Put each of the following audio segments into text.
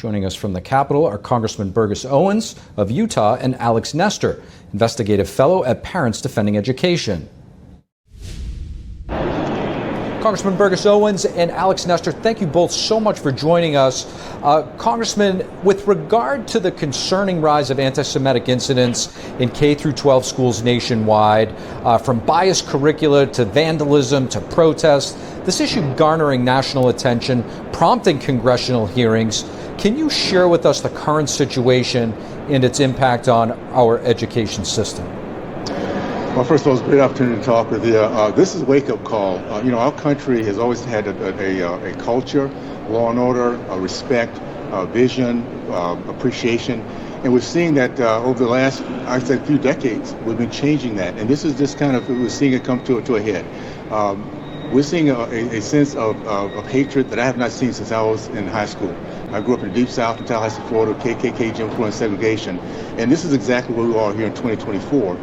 Joining us from the Capitol are Congressman Burgess Owens of Utah and Alex Nestor, investigative fellow at Parents Defending Education. Congressman Burgess Owens and Alex Nestor, thank you both so much for joining us. Congressman, with regard to the concerning rise of anti-Semitic incidents in K through 12 schools nationwide, from biased curricula to vandalism to protests, this issue garnering national attention, prompting congressional hearings, can you share with us the current situation and its impact on our education system? Well, first of all, it's a great opportunity to talk with you. This is a wake-up call. Our country has always had a culture, law and order, respect, vision, appreciation. And we're seeing that over the last, I'd say, few decades, we've been changing that. And this is just we're seeing it come to a head. We're seeing a sense of hatred that I have not seen since I was in high school. I grew up in the Deep South in Tallahassee, Florida, KKK, Jim Crow, and segregation. And this is exactly where we are here in 2024.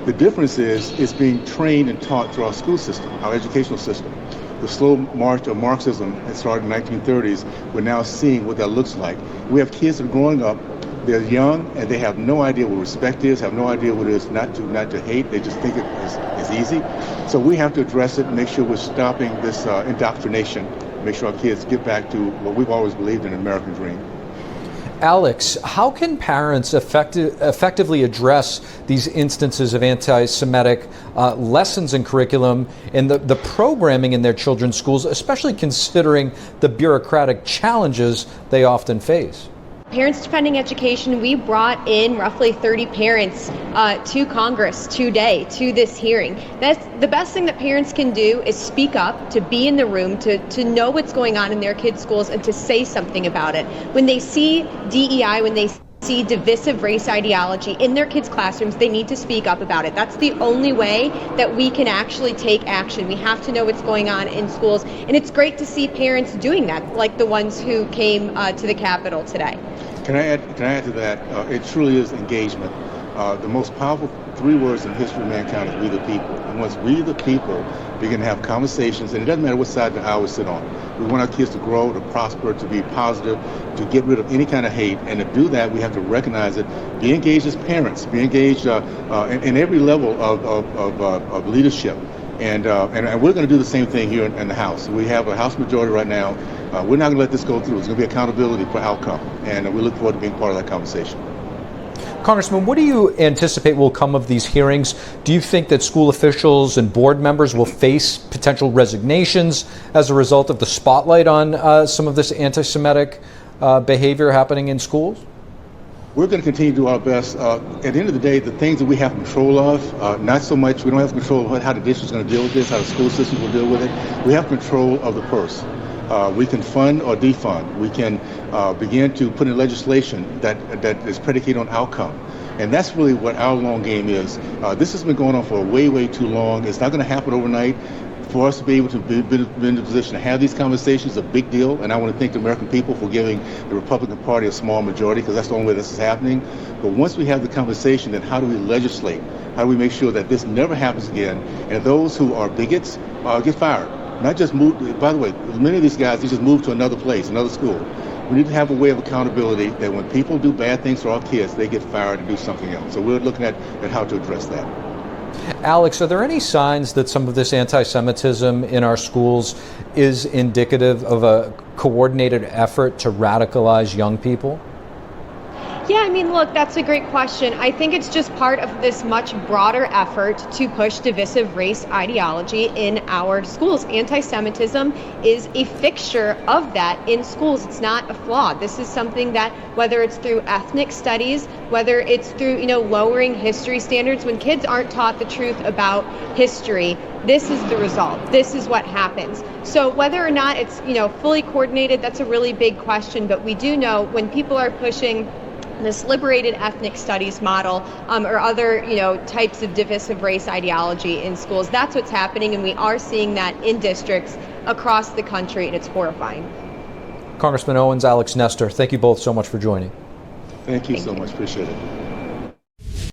The difference is it's being trained and taught through our school system, our educational system. The slow march of Marxism that started in the 1930s, we're now seeing what that looks like. We have kids that are growing up, they're young, and they have no idea what respect is, have no idea what it is not to hate. They just think it's easy. So we have to address it and make sure we're stopping this indoctrination, make sure our kids get back to what we've always believed in, an American dream. Alex, how can parents effectively address these instances of anti-Semitic lessons in curriculum and the programming in their children's schools, especially considering the bureaucratic challenges they often face? Parents Defending Education, we brought in roughly 30 parents to Congress today, to this hearing. That's the best thing that parents can do, is speak up, to be in the room, to know what's going on in their kids' schools and to say something about it. When they see DEI, when they see divisive race ideology in their kids' classrooms, they need to speak up about it. That's the only way that we can actually take action. We have to know what's going on in schools. And it's great to see parents doing that, like the ones who came to the Capitol today. Can I add to that? It truly is engagement. The most powerful 3 words in the history of mankind is we the people. And once we the people begin to have conversations, and it doesn't matter what side of the aisle we sit on, we want our kids to grow, to prosper, to be positive, to get rid of any kind of hate. And to do that, we have to recognize it, be engaged as parents, be engaged in every level of leadership. And we're going to do the same thing here in the House. We have a House majority right now. We're not going to let this go through. There's going to be accountability for outcome, and we look forward to being part of that conversation. Congressman, what do you anticipate will come of these hearings? Do you think that school officials and board members will face potential resignations as a result of the spotlight on some of this anti-Semitic behavior happening in schools? We're going to continue to do our best. At the end of the day, the things that we have control of, not so much, we don't have control of how the district's going to deal with this, how the school system will deal with it. We have control of the purse. We can fund or defund. We can begin to put in legislation that is predicated on outcome. And that's really what our long game is. This has been going on for way, way too long. It's not going to happen overnight. For us to be able to be in a position to have these conversations is a big deal, and I want to thank the American people for giving the Republican Party a small majority, because that's the only way this is happening. But once we have the conversation, then how do we legislate? How do we make sure that this never happens again, and those who are bigots get fired? Not just move, by the way, many of these guys, they just move to another place, another school. We need to have a way of accountability that when people do bad things to our kids, they get fired and do something else. So we're looking at how to address that. Alex, are there any signs that some of this anti-Semitism in our schools is indicative of a coordinated effort to radicalize young people? Yeah, I mean, look, that's a great question. I think it's just part of this much broader effort to push divisive race ideology in our schools. Anti-Semitism is a fixture of that in schools. It's not a flaw. This is something that, whether it's through ethnic studies, whether it's through, lowering history standards, when kids aren't taught the truth about history, this is the result. This is what happens. So whether or not it's, fully coordinated, that's a really big question. But we do know when people are pushing this liberated ethnic studies model or other, types of divisive race ideology in schools, that's what's happening, and we are seeing that in districts across the country, and it's horrifying. Congressman Owens, Alex Nestor, thank you both so much for joining. Thank you so much. Appreciate it.